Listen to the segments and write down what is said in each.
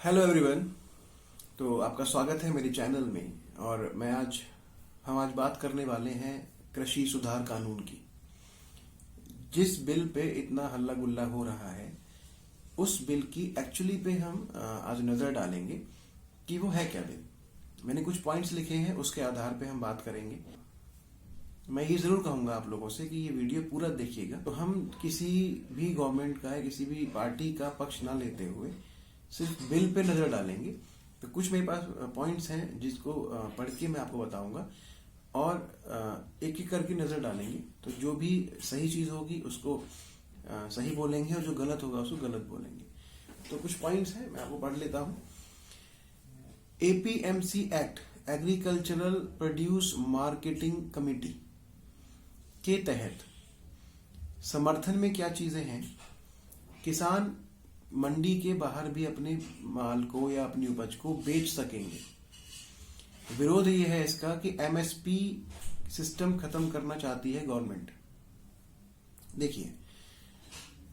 Hello everyone. तो आपका स्वागत है मेरे चैनल में। और हम आज बात करने वाले हैं कृषि सुधार कानून की। जिस बिल पे इतना हल्ला गुल्ला हो रहा है उस बिल की एक्चुअली पे हम आज नजर डालेंगे कि वो है क्या बिल। मैंने कुछ पॉइंट्स लिखे हैं, उसके आधार पे हम बात करेंगे। मैं ये जरूर कहूंगा आप लोगों से कि ये वीडियो पूरा देखिएगा। तो हम किसी भी गवर्नमेंट का या किसी भी पार्टी का पक्ष ना लेते हुए सिर्फ बिल पे नजर डालेंगे। तो कुछ मेरे पास पॉइंट्स हैं जिसको पढ़ के मैं आपको बताऊंगा और एक एक करके नजर डालेंगे। तो जो भी सही चीज होगी उसको सही बोलेंगे और जो गलत होगा उसको गलत बोलेंगे। तो कुछ पॉइंट्स हैं, मैं आपको पढ़ लेता हूं। APMC act, agricultural produce marketing committee के तहत समर्थन में क्या चीजें हैं। किसान मंडी के बाहर भी अपने माल को या अपनी उपज को बेच सकेंगे। विरोध यह है इसका कि एमएसपी सिस्टम खत्म करना चाहती है गवर्नमेंट। देखिए,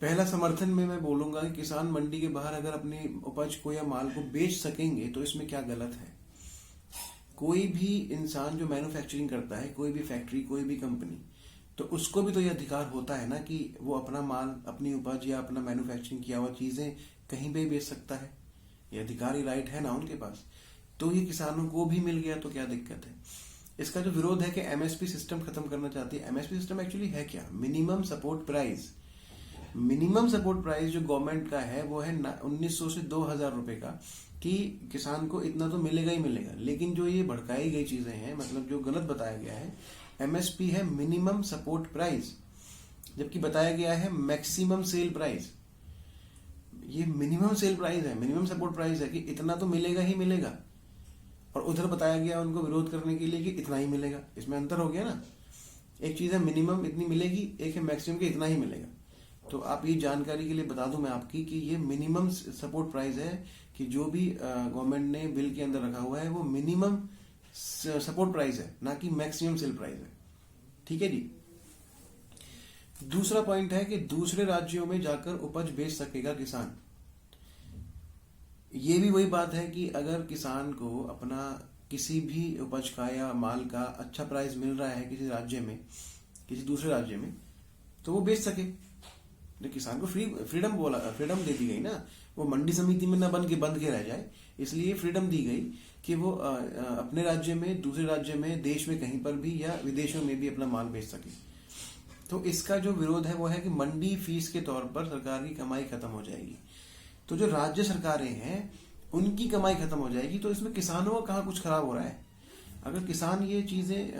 पहला समर्थन में मैं बोलूंगा कि किसान मंडी के बाहर अगर अपनी उपज को या माल को बेच सकेंगे तो इसमें क्या गलत है। कोई भी इंसान जो मैन्युफैक्चरिंग करता है, कोई भी फैक्ट्री, कोई भी कंपनी, तो उसको भी तो ये अधिकार होता है ना कि वो अपना माल, अपनी उपज या अपना मैन्युफैक्चरिंग किया हुआ चीजें कहीं पे बेच सकता है। ये अधिकारी राइट है ना उनके पास। तो ये किसानों को भी मिल गया तो क्या दिक्कत है। इसका जो विरोध है कि एमएसपी सिस्टम खत्म करना चाहती है। एमएसपी सिस्टम एक्चुअली है क्या? Minimum support price. Minimum support price जो गवर्नमेंट का है वो है 1900 से 2000 रुपए का, कि किसान को इतना तो मिलेगा ही मिलेगा। लेकिन जो ये भड़काई गई चीजें हैं, मतलब जो गलत बताया गया है, एमएसपी है मिनिमम सपोर्ट प्राइस, जबकि बताया गया है मैक्सिमम सेल प्राइस। ये मिनिमम सेल प्राइस है, मिनिमम सपोर्ट प्राइस है कि इतना तो मिलेगा ही मिलेगा, और उधर बताया गया उनको विरोध करने के लिए कि इतना ही मिलेगा। इसमें अंतर हो गया ना। एक चीज है मिनिमम इतनी मिलेगी, एक है मैक्सिमम के इतना ही मिलेगा। तो आप ये जानकारी के लिए बता दूं मैं आपकी कि ये मिनिमम सपोर्ट प्राइस है, कि जो भी गवर्नमेंट ने बिल के अंदर रखा हुआ है वो मिनिमम सपोर्ट प्राइस है, ना कि मैक्सिमम सेल प्राइस है। ठीक है जी। दूसरा पॉइंट है कि दूसरे राज्यों में जाकर उपज बेच सकेगा किसान। ये भी वही बात है कि अगर किसान को अपना किसी भी उपज का या माल का अच्छा प्राइस मिल रहा है किसी राज्य में, किसी दूसरे राज्य में, तो वो बेच सके। तो किसान को फ्रीडम दे दी गई ना। वो मंडी समिति में ना बंद के रह जाए, इसलिए फ्रीडम दी गई कि वो अपने राज्य में, दूसरे राज्य में, देश में कहीं पर भी या विदेशों में भी अपना माल बेच सके। तो इसका जो विरोध है वो है कि मंडी फीस के तौर पर सरकार की कमाई खत्म हो जाएगी। तो जो राज्य सरकारें हैं उनकी कमाई खत्म हो जाएगी। तो इसमें किसानों का कहाँ कुछ खराब हो रहा है। अगर किसान ये चीजें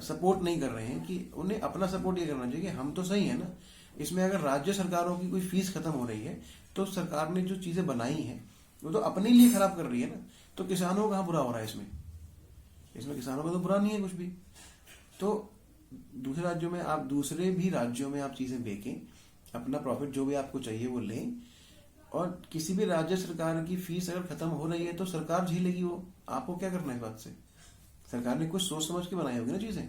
सपोर्ट नहीं कर रहे हैं, कि उन्हें अपना सपोर्ट ये करना चाहिए कि हम तो सही है ना। इसमें अगर राज्य सरकारों की कोई फीस खत्म हो रही है तो सरकार ने जो चीजें बनाई हैं वो तो अपने लिए खराब कर रही है ना। तो किसानों को कहाँ बुरा हो रहा है इसमें किसानों का तो बुरा नहीं है कुछ भी। तो दूसरे भी राज्यों में आप चीजें बेचें, अपना प्रॉफिट जो भी आपको चाहिए वो लें, और किसी भी राज्य सरकार की फीस अगर खत्म हो रही है तो सरकार झेलेगी वो। आपको क्या करना है इस बात से। सरकार ने कुछ सोच समझ के बनाई होगी ना चीजें।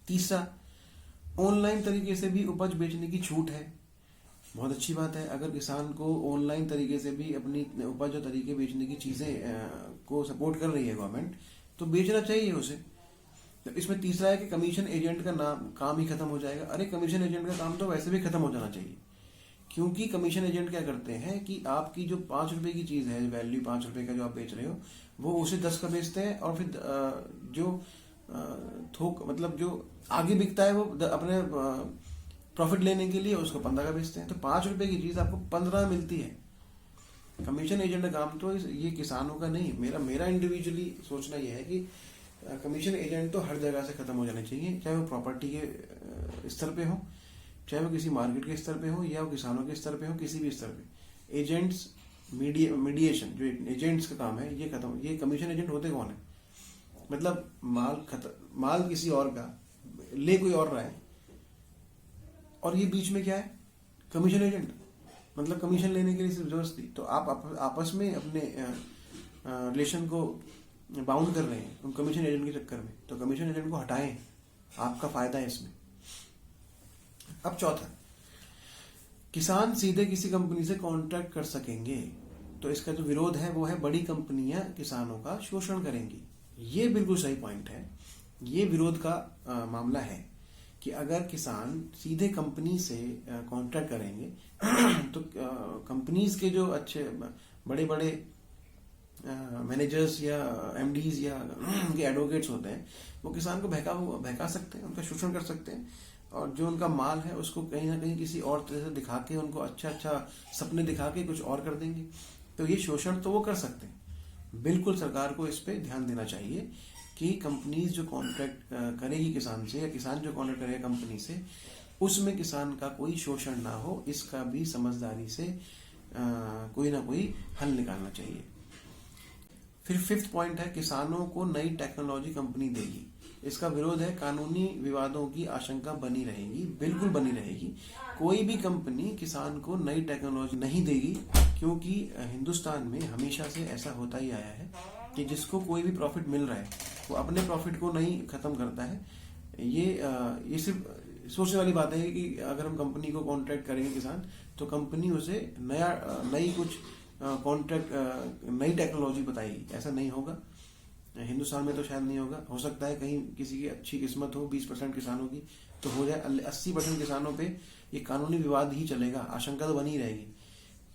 तीसरा, ऑनलाइन तरीके से भी उपज बेचने की छूट है। बहुत अच्छी बात है। अगर किसान को ऑनलाइन तरीके से भी अपनी उपज और तरीके बेचने की चीजें को सपोर्ट कर रही है गवर्नमेंट, तो बेचना चाहिए उसे। तो इसमें तीसरा है कि कमीशन एजेंट का काम ही खत्म हो जाएगा। अरे कमीशन एजेंट का काम तो वैसे भी खत्म हो जाना चाहिए, क्योंकि कमीशन एजेंट क्या करते हैं कि आपकी जो 5 रुपए की चीज है, वैल्यू 5 रुपए का जो आप बेच रहे हो, वो उसे 10 का बेचते हैं, और फिर जो थोक मतलब जो आगे बिकता है वो अपने प्रॉफिट लेने के लिए उसको 15 का बेचते हैं। तो 5 रुपए की चीज आपको 15 मिलती है। कमीशन एजेंट का काम तो ये किसानों का नहीं। मेरा इंडिविजुअली सोचना यह है कि कमीशन एजेंट तो हर जगह से खत्म हो जाने चाहिए, चाहे वो प्रॉपर्टी के स्तर पे हो, चाहे वो किसी मार्केट के स्तर पे हो, या वो किसानों के स्तर पे हो, किसी भी स्तर पे। एजेंट्स मीडिएशन जो एजेंट्स का काम है ये खत्म। ये कमीशन एजेंट होते कौन है? मतलब माल किसी और का ले कोई और रहा है, और ये बीच में क्या है? Commission agent. मतलब कमीशन लेने के लिए सिर्फ जबरदस्ती। तो आप आपस में अपने रिलेशन को बाउंड कर रहे हैं उन कमीशन एजेंट के चक्कर में। तो कमीशन एजेंट को हटाएं, आपका फायदा है इसमें। अब चौथा, किसान सीधे किसी कंपनी से कॉन्ट्रैक्ट कर सकेंगे, तो इसका जो विरोध है वो है बड़ी कंपनियां किसानों का शोषण करेंगी। ये बिल्कुल सही पॉइंट है। ये विरोध का मामला है कि अगर किसान सीधे कंपनी से कॉन्ट्रैक्ट करेंगे तो कंपनीज के जो अच्छे बड़े बड़े मैनेजर्स या एमडीज या उनके एडवोकेट्स होते हैं वो किसान को बहका सकते हैं, उनका शोषण कर सकते हैं, और जो उनका माल है उसको कहीं ना कहीं किसी और तरह से दिखा के, उनको अच्छा सपने दिखा के कुछ और कर देंगे। तो ये शोषण तो वो कर सकते हैं। बिल्कुल सरकार को इस पे ध्यान देना चाहिए कि कंपनीज जो कॉन्ट्रैक्ट करेगी किसान से, या किसान जो कॉन्ट्रैक्ट करेगा कंपनी से, उसमें किसान का कोई शोषण ना हो, इसका भी समझदारी से कोई ना कोई हल निकालना चाहिए। फिर 5th पॉइंट है, किसानों को नई टेक्नोलॉजी कंपनी देगी। इसका विरोध है, कानूनी विवादों की आशंका बनी रहेगी, बिल्कुल बनी रहेगी। कोई भी कंपनी किसान को नई टेक्नोलॉजी नहीं देगी, क्योंकि हिंदुस्तान में हमेशा से ऐसा होता ही आया है कि जिसको कोई भी प्रॉफिट मिल रहा है वो अपने प्रॉफिट को नहीं खत्म करता है। ये सिर्फ सोचने वाली बात है कि अगर हम कंपनी को कॉन्ट्रैक्ट करेंगे किसान, तो कंपनी उसे नई कुछ कॉन्ट्रैक्ट नई टेक्नोलॉजी बताएगी। ऐसा नहीं होगा, हिंदुस्तान में तो शायद नहीं होगा। हो सकता है कहीं किसी की अच्छी किस्मत हो, 20% किसानों की तो हो जाए, 80% किसानों पे ये कानूनी विवाद ही चलेगा, आशंका तो बनी रहेगी।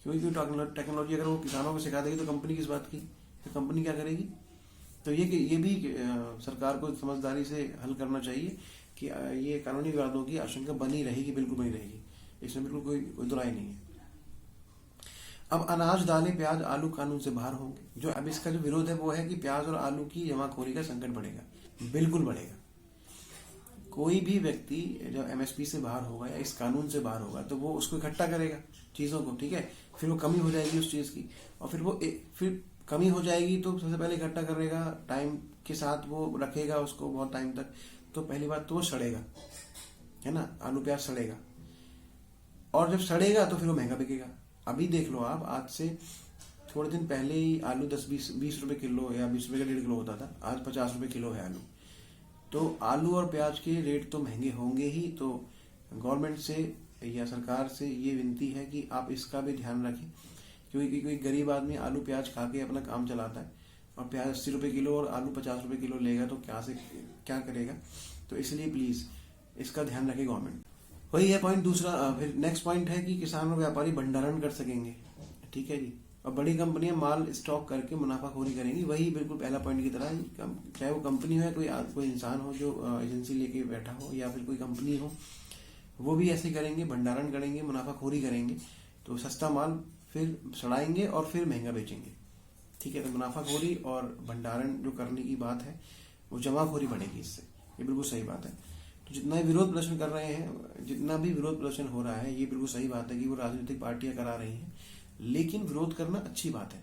क्योंकि टेक्नोलॉजी अगर वो किसानों को सिखा देगी तो कंपनी किस बात की, तो कंपनी क्या करेगी। तो ये भी सरकार को समझदारी से हल करना चाहिए कि ये कानूनी विवादों की आशंका बनी रहेगी, बिल्कुल बनी रहेगी, इसमें बिल्कुल कोई दुराई नहीं है। अब अनाज, दालें, प्याज, आलू कानून से बाहर होंगे। जो अब इसका जो विरोध है वो है कि प्याज और आलू की जमाखोरी का संकट बढ़ेगा, बिल्कुल बढ़ेगा। कोई भी व्यक्ति जब एमएसपी से बाहर होगा या इस कानून से बाहर होगा तो वो उसको इकट्ठा करेगा चीजों को, ठीक है। फिर वो कमी हो जाएगी उस चीज की, और फिर कमी हो जाएगी तो सबसे पहले इकट्ठा करेगा, टाइम के साथ वो रखेगा उसको बहुत टाइम तक। तो पहली बात तो वो सड़ेगा, है ना, आलू प्याज सड़ेगा, और जब सड़ेगा तो फिर वो महंगा बिकेगा। अभी देख लो आप, आज से थोड़े दिन पहले ही आलू 10-20 रुपए किलो या 20 रुपए का 1.5 किलो होता था, आज 50 रुपए किलो है आलू। तो आलू और प्याज के रेट तो महंगे होंगे ही। तो गवर्नमेंट से या सरकार से ये विनती है कि आप इसका भी ध्यान रखें, क्योंकि कोई गरीब आदमी आलू प्याज खा के अपना काम चलाता है, और प्याज 80 रुपए किलो और आलू 50 रुपए किलो लेगा तो क्या करेगा। तो इसलिए प्लीज इसका ध्यान रखे गवर्नमेंट। वही है पॉइंट दूसरा। फिर नेक्स्ट पॉइंट है कि किसान और व्यापारी भंडारण कर सकेंगे, ठीक है जी। और बड़ी कंपनियां माल स्टॉक करके मुनाफाखोरी करेंगी, वही बिल्कुल पहला पॉइंट की तरह, चाहे वो कंपनी हो या कोई इंसान हो जो एजेंसी लेके बैठा हो, या फिर कोई कंपनी हो, वो भी ऐसे करेंगे, भंडारण करेंगे, मुनाफाखोरी करेंगे। तो सस्ता माल फिर सड़ाएंगे और फिर महंगा बेचेंगे, ठीक है। तो मुनाफाखोरी और भंडारण जो करने की बात है वो जमाखोरी बढ़ेगी इससे, ये बिल्कुल सही बात है। तो जितना विरोध प्रदर्शन कर रहे हैं, जितना भी विरोध प्रदर्शन हो रहा है, ये बिल्कुल सही बात है कि वो राजनीतिक पार्टियां करा रही हैं, लेकिन विरोध करना अच्छी बात है।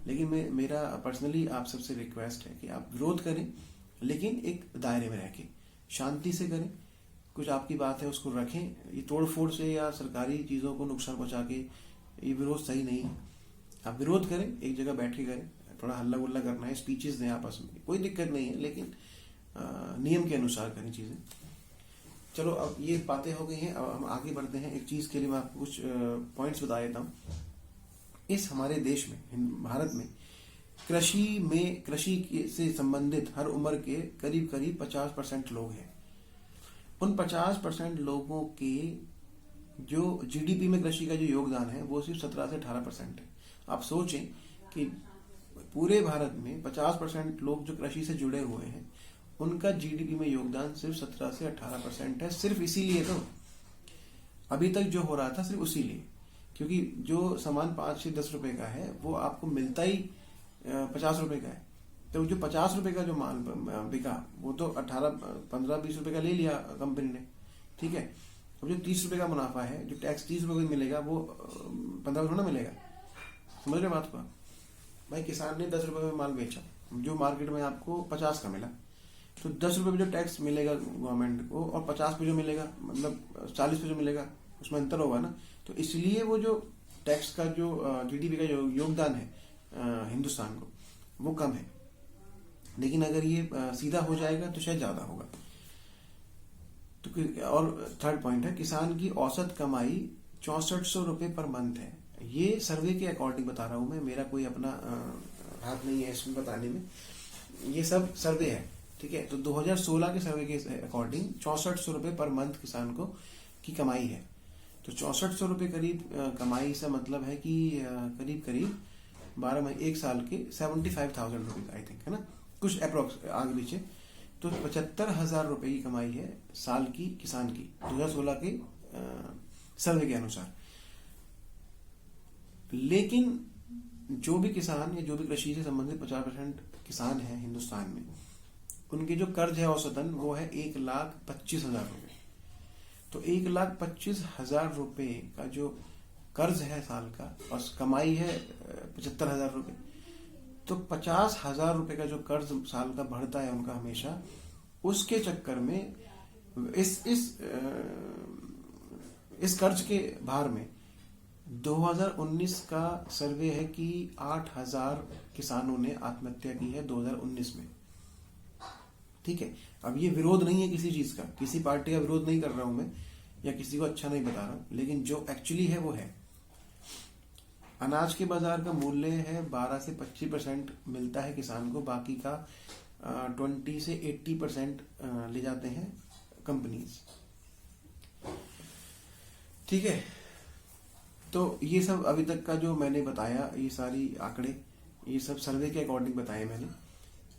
लेकिन मेरा पर्सनली आप सबसे रिक्वेस्ट है कि आप विरोध करें, लेकिन एक दायरे में रह के शांति से करें। कुछ आपकी बात है उसको रखें, ये तोड़ फोड़ से या सरकारी चीजों को नुकसान पहुंचा के ये विरोध सही नहीं है। आप विरोध करें, एक जगह बैठ के करें, थोड़ा हल्ला गुल्ला करना है, स्पीचेस दें आपस में, कोई दिक्कत नहीं है, लेकिन नियम के अनुसार करें चीजें। चलो अब ये बातें हो गई हैं, अब हम आगे बढ़ते हैं। एक चीज के लिए मैं आपको कुछ पॉइंट्स बता देता हूँ। इस हमारे देश में, भारत में, कृषि से संबंधित हर उम्र के करीब 50% लोग हैं। उन 50% लोगों के जो जीडीपी में कृषि का जो योगदान है वो सिर्फ 17 से 18% है। आप सोचें कि पूरे भारत में 50% लोग जो कृषि से जुड़े हुए हैं, उनका जीडीपी में योगदान सिर्फ 17 से 18% है। सिर्फ इसीलिए तो अभी तक जो हो रहा था सिर्फ उसीलिए, क्योंकि जो सामान 5 से 10 रुपए का है वो आपको मिलता ही 50 रुपए का है। तो जो 50 रुपए का जो माल बिका वो तो 15-20 रुपए का ले लिया कंपनी ने, ठीक है। अब जो 30 रुपए का मुनाफा है, जो टैक्स 30 रुपए का मिलेगा, वो 15 थोड़ा मिलेगा। समझ रहे बात को? भाई किसान ने 10 रुपए में माल बेचा, जो मार्केट में आपको 50 का मिला, तो 10 रुपए पे जो टैक्स मिलेगा गवर्नमेंट को और 50 पे जो मिलेगा, मतलब 40 पे जो मिलेगा, उसमें अंतर होगा ना। तो इसलिए वो जो टैक्स का जो जीडीपी का जो योगदान है हिंदुस्तान को, वो कम है। लेकिन अगर ये सीधा हो जाएगा तो शायद ज्यादा होगा। तो और थर्ड पॉइंट है, किसान की औसत कमाई 6400 रुपये पर मंथ है। ये सर्वे के अकॉर्डिंग बता रहा हूं मैं, मेरा कोई अपना हाथ नहीं है इसमें बताने में, ये सब सर्वे है, ठीक है। तो 2016 के सर्वे के अकॉर्डिंग 6400 रुपये पर मंथ किसान को की कमाई है। तो 6400 रुपये करीब कमाई से मतलब है कि करीब करीब 12 महीने 1 साल के 75,000 रुपीज आई थिंक, है ना, कुछ अप्रोक्स आगे पीछे। तो 75,000 रुपए की कमाई है साल की किसान की 2016 के सर्वे के अनुसार। लेकिन जो भी किसान या जो भी कृषि से संबंधित 50% किसान है हिंदुस्तान में, उनके जो कर्ज है औसतन वो है 1,25,000 रुपए। तो 1,25,000 रुपए का जो कर्ज है साल का और कमाई है 75,000 रुपए, तो 50,000 रुपए का जो कर्ज साल का बढ़ता है उनका हमेशा, उसके चक्कर में इस कर्ज के भार में 2019 का सर्वे है कि 8,000 किसानों ने आत्महत्या की है 2019 में, ठीक है। अब ये विरोध नहीं है किसी चीज का, किसी पार्टी का विरोध नहीं कर रहा हूं मैं या किसी को अच्छा नहीं बता रहा, लेकिन जो एक्चुअली है वो है। अनाज के बाजार का मूल्य है 12 से 25% मिलता है किसान को, बाकी का 20 से 80% ले जाते हैं कंपनीज, ठीक है। तो ये सब अभी तक का जो मैंने बताया, ये सारी आंकड़े, ये सब सर्वे के अकॉर्डिंग बताए मैंने।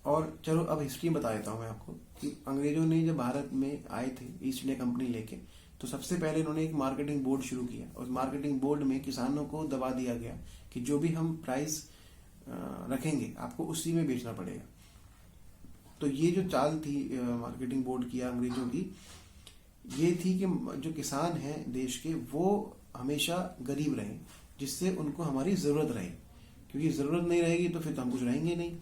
और चलो अब हिस्ट्री बता देता हूं मैं आपको कि अंग्रेजों ने जब भारत में आए थे ईस्ट इंडिया कंपनी लेके, तो सबसे पहले इन्होंने एक मार्केटिंग बोर्ड शुरू किया। और मार्केटिंग बोर्ड में किसानों को दबा दिया गया कि जो भी हम प्राइस रखेंगे आपको उसी में बेचना पड़ेगा। तो ये जो चाल थी मार्केटिंग बोर्ड की अंग्रेजों की, ये थी कि जो किसान हैं देश के वो हमेशा गरीब रहे, जिससे उनको हमारी जरूरत रहे, क्योंकि जरूरत नहीं रहेगी तो फिर तो हम कुछ रहेंगे नहीं।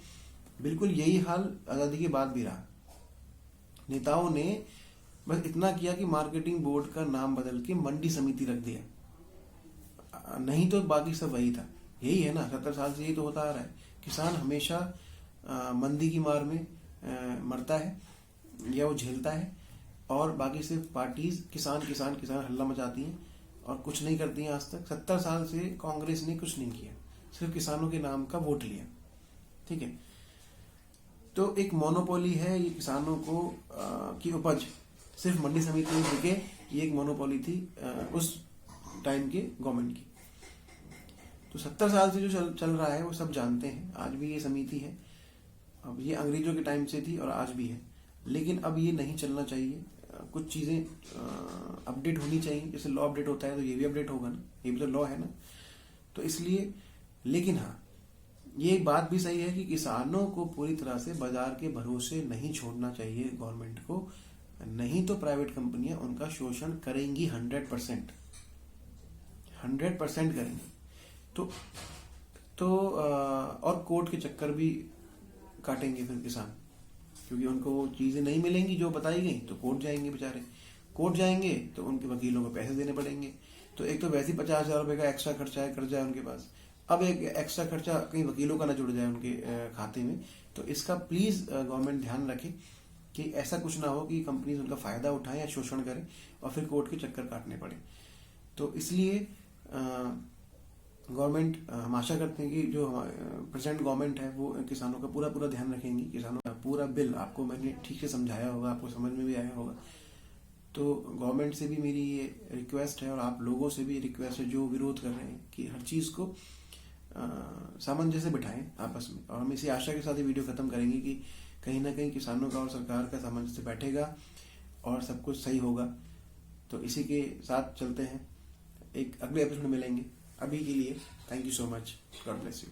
बिल्कुल यही हाल आजादी के बाद भी रहा। नेताओं ने बस इतना किया कि मार्केटिंग बोर्ड का नाम बदल के मंडी समिति रख दिया, नहीं तो बाकी सब वही था। यही है ना, 70 साल से यही तो होता आ रहा है। किसान हमेशा मंदी की मार में मरता है या वो झेलता है, और बाकी सिर्फ पार्टीज किसान किसान किसान हल्ला मचाती हैं और कुछ नहीं करती हैं। आज तक 70 साल से कांग्रेस ने कुछ नहीं किया, सिर्फ किसानों के नाम का वोट लिया, ठीक है। तो एक मोनोपोली है ये किसानों को की उपज सिर्फ मंडी समिति में बिके, ये एक मोनोपोली थी उस टाइम के गवर्नमेंट की। तो 70 साल से जो चल रहा है वो सब जानते हैं, आज भी ये समिति है। अब ये अंग्रेजों के टाइम से थी और आज भी है, लेकिन अब ये नहीं चलना चाहिए। कुछ चीजें अपडेट होनी चाहिए, जैसे लॉ अपडेट होता है तो ये भी अपडेट होगा ना, ये भी तो लॉ है ना। तो इसलिए, लेकिन हाँ ये बात भी सही है कि किसानों को पूरी तरह से बाजार के भरोसे नहीं छोड़ना चाहिए गवर्नमेंट को, नहीं तो प्राइवेट कंपनियां उनका शोषण करेंगी 100% करेंगी। तो और कोर्ट के चक्कर भी काटेंगे फिर किसान, क्योंकि उनको वो चीजें नहीं मिलेंगी जो बताई गई, तो कोर्ट जाएंगे बेचारे। कोर्ट जाएंगे तो उनके वकीलों को पैसे देने पड़ेंगे। तो एक तो वैसे ही 50,000 रुपए का एक्स्ट्रा खर्चा है, कर्जा है उनके पास, अब एक एक्स्ट्रा खर्चा कहीं वकीलों का ना जुड़ जाए उनके खाते में। तो इसका प्लीज गवर्नमेंट ध्यान रखे कि ऐसा कुछ ना हो कि कंपनीज उनका फायदा उठाएं या शोषण करें और फिर कोर्ट के चक्कर काटने पड़े। तो इसलिए गवर्नमेंट, हम आशा करते हैं कि जो प्रेजेंट गवर्नमेंट है वो किसानों का पूरा ध्यान रखेंगी। किसानों का पूरा बिल आपको मैंने ठीक से समझाया होगा, आपको समझ में भी आया होगा। तो गवर्नमेंट से भी मेरी ये रिक्वेस्ट है और आप लोगों से भी रिक्वेस्ट है जो विरोध कर रहे हैं कि हर चीज को सामंजस्य बिठाएं आपस में। और हम इसी आशा के साथ ये वीडियो खत्म करेंगे कि कहीं ना कहीं किसानों का और सरकार का सामंजस्य बैठेगा और सब कुछ सही होगा। तो इसी के साथ चलते हैं, एक अगले एपिसोड में मिलेंगे। अभी के लिए thank you so much, God bless you.